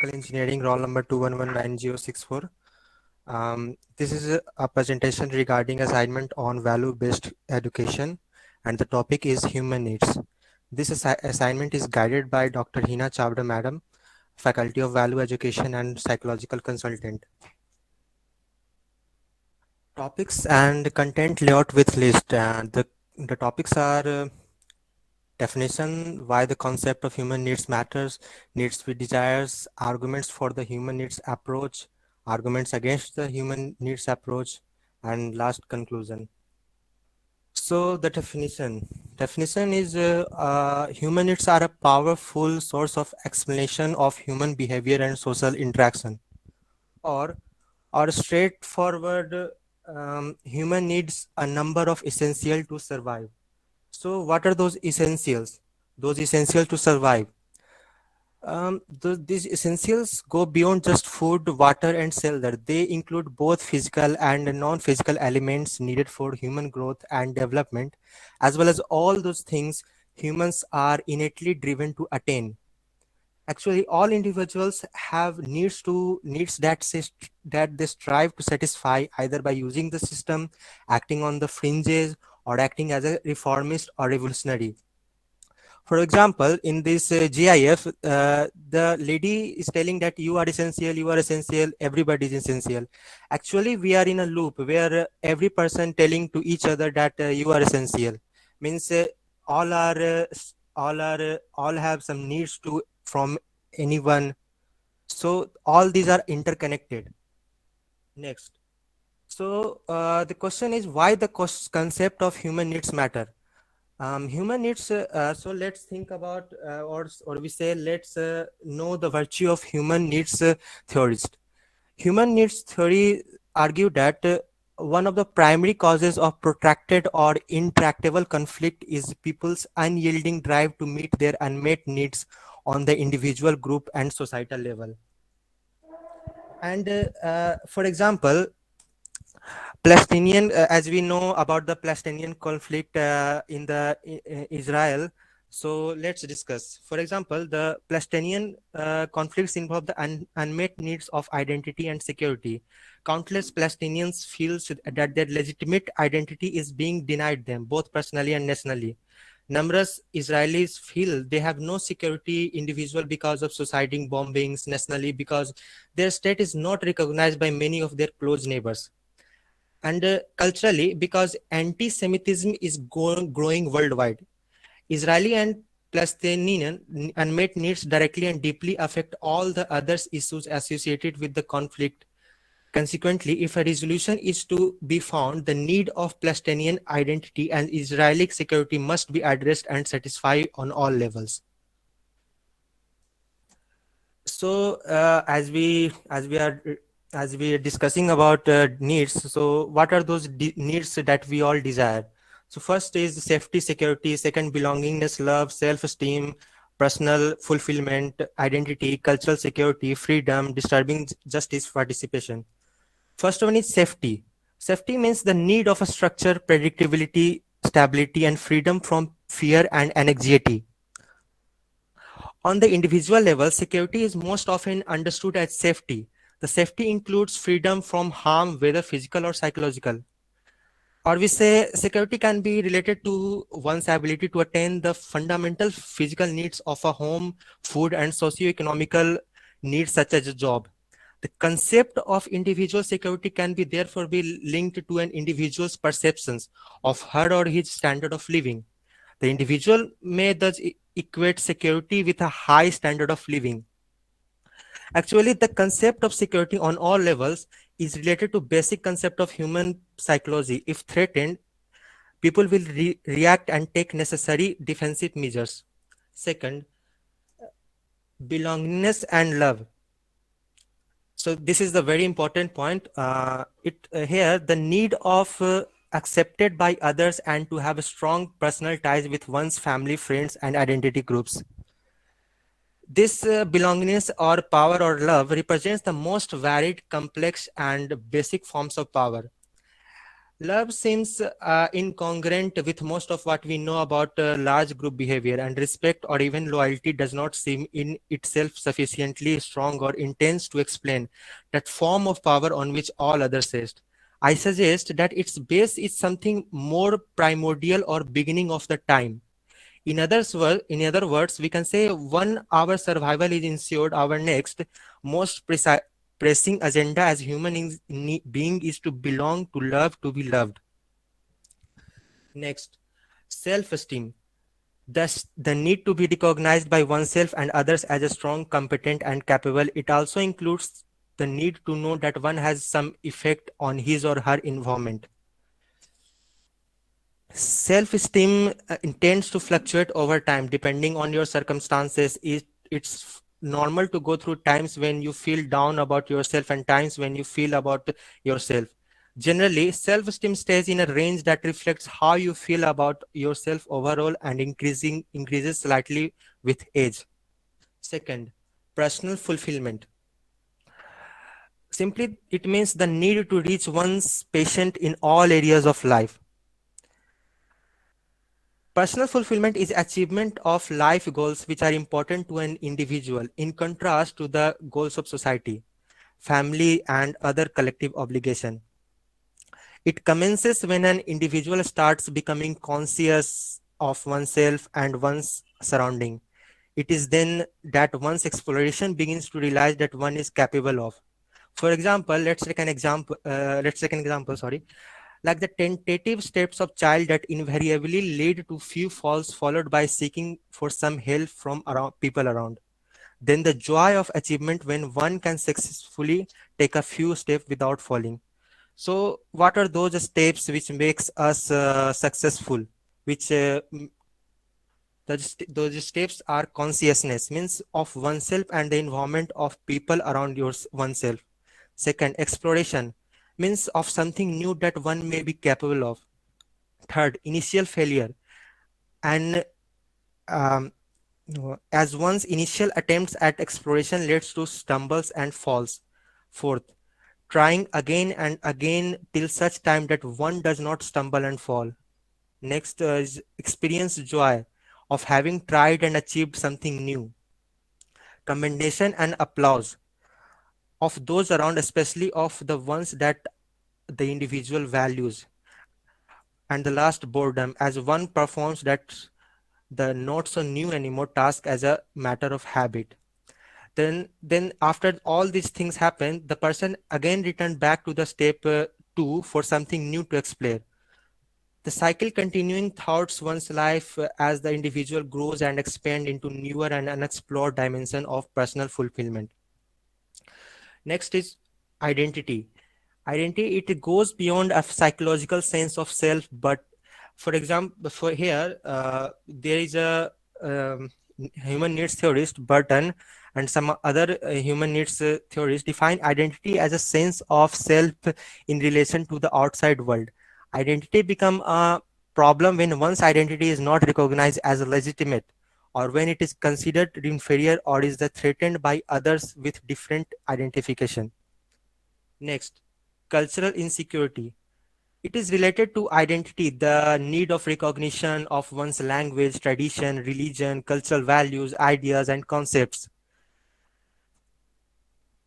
Mechanical Engineering, roll number 2119064. This is a presentation regarding assignment on value-based education, and the topic is human needs. This assignment is guided by Dr. Hina Chavda Madam, Faculty of Value Education and Psychological Consultant. Topics and content layout with list. The topics are definition, why the concept of human needs matters, needs with desires, arguments for the human needs approach, arguments against the human needs approach, and last conclusion. So the definition is human needs are a powerful source of explanation of human behavior and social interaction, or straightforward, human needs a number of essential to survive. So what are those essentials? Those essentials to survive. These essentials go beyond just food, water, and shelter. They include both physical and non-physical elements needed for human growth and development, as well as all those things humans are innately driven to attain. Actually, all individuals have needs that they strive to satisfy either by using the system, acting on the fringes, or acting as a reformist or revolutionary. For example, in this GIF, the lady is telling that you are essential, everybody is essential. Actually, we are in a loop where every person telling to each other that you are essential. Means all are all have some needs to from anyone. So all these are interconnected. Next. So the question is why the concept of human needs matter. Human needs. So let's think about, or we say, let's know the virtue of human needs theorist. Human needs theory argue that one of the primary causes of protracted or intractable conflict is people's unyielding drive to meet their unmet needs on the individual, group, and societal level. And for example, Palestinian, as we know about the Palestinian conflict in the Israel, so let's discuss. For example, the Palestinian conflicts involve the unmet needs of identity and security. Countless Palestinians feel that their legitimate identity is being denied them, both personally and nationally. Numerous Israelis feel they have no security individual because of suiciding bombings nationally, because their state is not recognized by many of their close neighbors, and culturally because anti-Semitism is growing worldwide. Israeli and Palestinian unmet needs directly and deeply affect all the other issues associated with the conflict. Consequently, if a resolution is to be found, the need of Palestinian identity and Israeli security must be addressed and satisfied on all levels. So as we are discussing about needs, so what are those needs that we all desire? So first is safety, security. Second, belongingness, love, self-esteem, personal fulfillment, identity, cultural security, freedom, disturbing justice, participation. First one is safety. Safety means the need of a structure, predictability, stability, and freedom from fear and anxiety. On the individual level, security is most often understood as safety. The safety includes freedom from harm, whether physical or psychological. Or we say security can be related to one's ability to attain the fundamental physical needs of a home, food, and socio-economical needs such as a job. The concept of individual security can be therefore be linked to an individual's perceptions of her or his standard of living. The individual may thus equate security with a high standard of living. Actually, the concept of security on all levels is related to basic concept of human psychology. If threatened, people will react and take necessary defensive measures. Second, belongingness and love. So this is the very important point. Here the need of accepted by others and to have a strong personal ties with one's family, friends, and identity groups. This belongingness or power or love represents the most varied, complex, and basic forms of power. Love seems incongruent with most of what we know about large group behavior, and respect or even loyalty does not seem in itself sufficiently strong or intense to explain that form of power on which all others rest. I suggest that its base is something more primordial or beginning of the time. In other words, we can say one, our survival is ensured. Our next most pressing agenda as being is to belong, to love, to be loved. Next, self-esteem. Thus, the need to be recognized by oneself and others as a strong, competent, and capable. It also includes the need to know that one has some effect on his or her environment. Self-esteem tends to fluctuate over time depending on your circumstances. It's normal to go through times when you feel down about yourself and times when you feel about yourself. Generally, self-esteem stays in a range that reflects how you feel about yourself overall and increases slightly with age. Second, personal fulfillment. Simply, it means the need to reach one's patient in all areas of life. Personal fulfillment is achievement of life goals which are important to an individual in contrast to the goals of society, family, and other collective obligation. It commences when an individual starts becoming conscious of oneself and one's surrounding. It is then that one's exploration begins to realize that one is capable of. For example, let's take an example, sorry, like the tentative steps of child that invariably lead to few falls followed by seeking for some help from around people around. Then the joy of achievement when one can successfully take a few steps without falling. So what are those steps which makes us successful, which those steps are consciousness means of oneself and the environment of people around oneself. Second, exploration means of something new that one may be capable of. Third, initial failure, and um, as one's initial attempts at exploration leads to stumbles and falls. Fourth, trying again and again till such time that one does not stumble and fall. Next is experience joy of having tried and achieved something new. Commendation and applause of those around, especially of the ones that the individual values. And the last, boredom, as one performs that the not so new anymore task as a matter of habit. Then after all these things happen, the person again returned back to the step 2 for something new to explore. The cycle continuing thoughts one's life as the individual grows and expand into newer and unexplored dimension of personal fulfillment. Next is identity. Identity, it goes beyond a psychological sense of self, but for example, for here there is a um, human needs theorist Burton and some other human needs theorists define identity as a sense of self in relation to the outside world. Identity become a problem when one's identity is not recognized as legitimate, or when it is considered inferior or is threatened by others with different identification. Next, cultural insecurity. It is related to identity, the need of recognition of one's language, tradition, religion, cultural values, ideas, and concepts.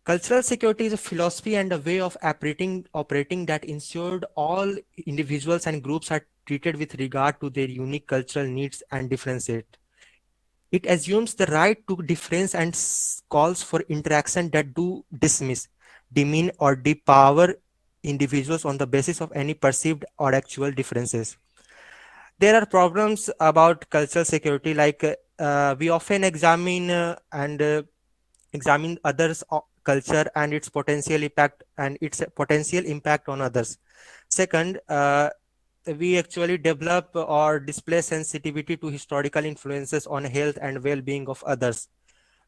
Cultural security is a philosophy and a way of operating that ensured all individuals and groups are treated with regard to their unique cultural needs and differences. It assumes the right to difference and calls for interaction that do dismiss, demean, or depower individuals on the basis of any perceived or actual differences. There are problems about cultural security, like we often examine others' culture and its potential impact on others. Second, we actually develop or display sensitivity to historical influences on health and well-being of others.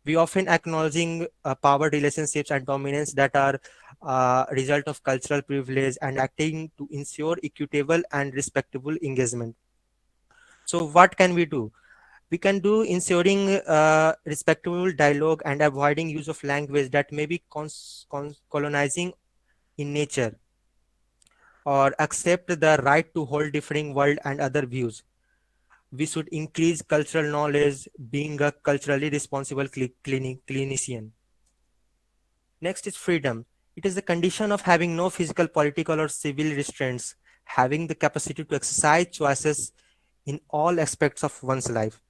We often acknowledging power relationships and dominance that are result of cultural privilege and acting to ensure equitable and respectable engagement. So what can we do? We can do ensuring respectable dialogue and avoiding use of language that may be colonizing in nature. or accept the right to hold differing world and other views. We should increase cultural knowledge, being a culturally responsible clinician. Next is freedom. It is the condition of having no physical, political, or civil restraints, having the capacity to exercise choices in all aspects of one's life.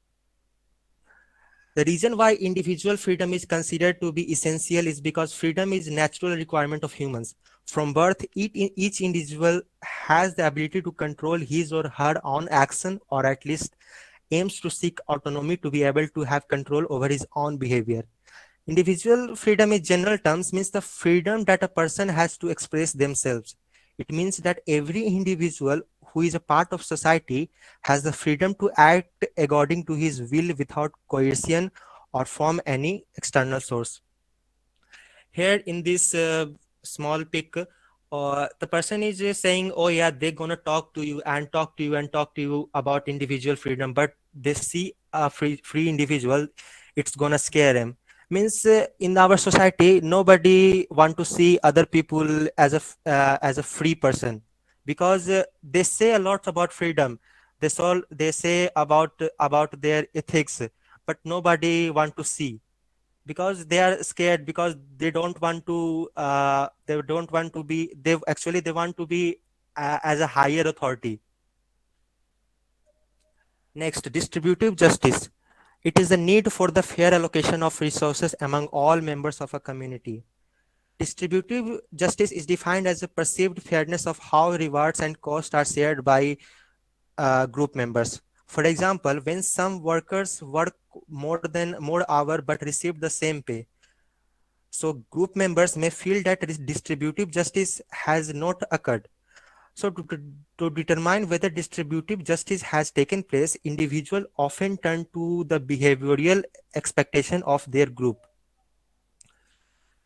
The reason why individual freedom is considered to be essential is because freedom is a natural requirement of humans. From birth, each individual has the ability to control his or her own action, or at least aims to seek autonomy to be able to have control over his own behavior. Individual freedom in general terms means the freedom that a person has to express themselves. It means that every individual who is a part of society has the freedom to act according to his will without coercion or from any external source. Here in this small pic, the person is saying, oh yeah, they're gonna talk to you and talk to you and talk to you about individual freedom, but they see a free individual, it's gonna scare them. Means in our society, nobody want to see other people as a free person, because they say a lot about freedom. They say about their ethics, but nobody want to see, because they are scared, because they don't want to be, they want to be as a higher authority. Next, distributive justice. It is the need for the fair allocation of resources among all members of a community. Distributive justice is defined as a perceived fairness of how rewards and costs are shared by group members. For example, when some workers work more hour but receive the same pay, so group members may feel that distributive justice has not occurred. So to determine whether distributive justice has taken place, individuals often turn to the behavioral expectation of their group.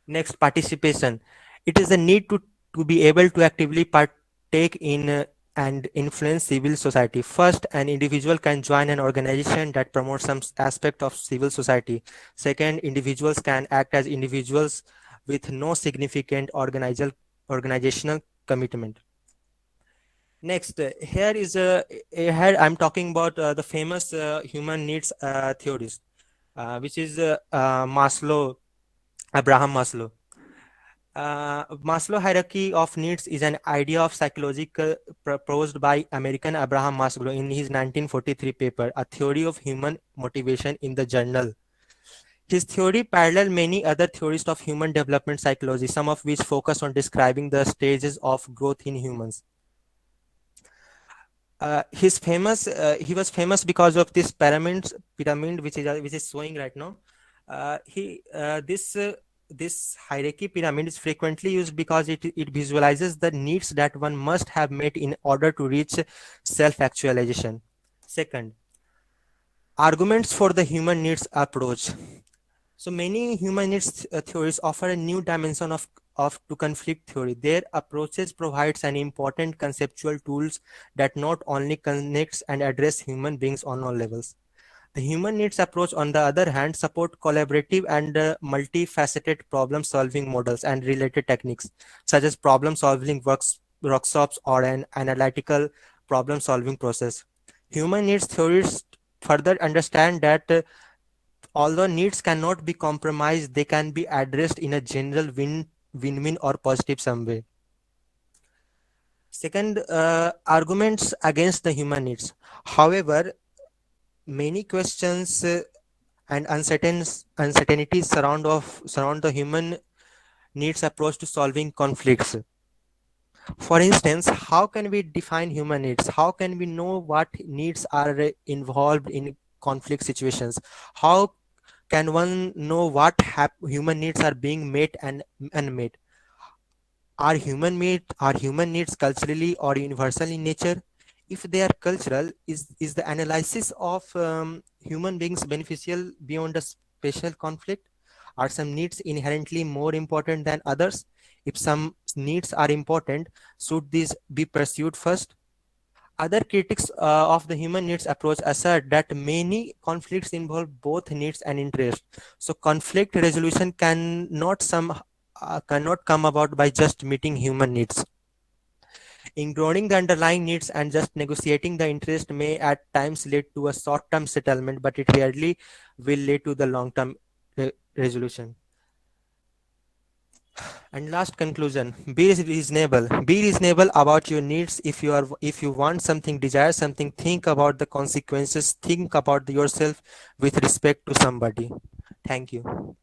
Next, participation. It is the need to be able to actively partake in and influence civil society. First, an individual can join an organization that promotes some aspect of civil society. Second, individuals can act as individuals with no significant organizational commitment. Next, here I'm talking about the famous human needs theories, which is Abraham Maslow. Maslow hierarchy of needs is an idea of psychological proposed by American Abraham Maslow in his 1943 paper, A Theory of Human Motivation, in the journal. His theory paralleled many other theories of human development psychology, some of which focus on describing the stages of growth in humans. He was famous because of this pyramid which is showing right now. He this hierarchy pyramid is frequently used because it visualizes the needs that one must have met in order to reach self-actualization. Second, arguments for the human needs approach. So many human needs theories offer a new dimension of to conflict theory. Their approaches provides an important conceptual tools that not only connects and address human beings on all levels. The human needs approach, on the other hand, support collaborative and multifaceted problem-solving models and related techniques, such as problem-solving workshops or an analytical problem-solving process. Human needs theories further understand that although needs cannot be compromised, they can be addressed in a general win-win or positive some way. Second, arguments against the human needs. However, many questions and uncertainties surround the human needs approach to solving conflicts. For instance, how can we define human needs? How can we know what needs are involved in conflict situations? How can one know what human needs are being met and unmet? Are human needs culturally or universal in nature? If they are cultural, is the analysis of human beings beneficial beyond a special conflict? Are some needs inherently more important than others? If some needs are important, should these be pursued first? Other critics of the human needs approach assert that many conflicts involve both needs and interests. So conflict resolution cannot come about by just meeting human needs. Ignoring the underlying needs and just negotiating the interest may at times lead to a short-term settlement, but it rarely will lead to the long-term resolution. And last conclusion: be reasonable. Be reasonable about your needs. If you want something, desire something, think about the consequences. Think about yourself with respect to somebody. Thank you.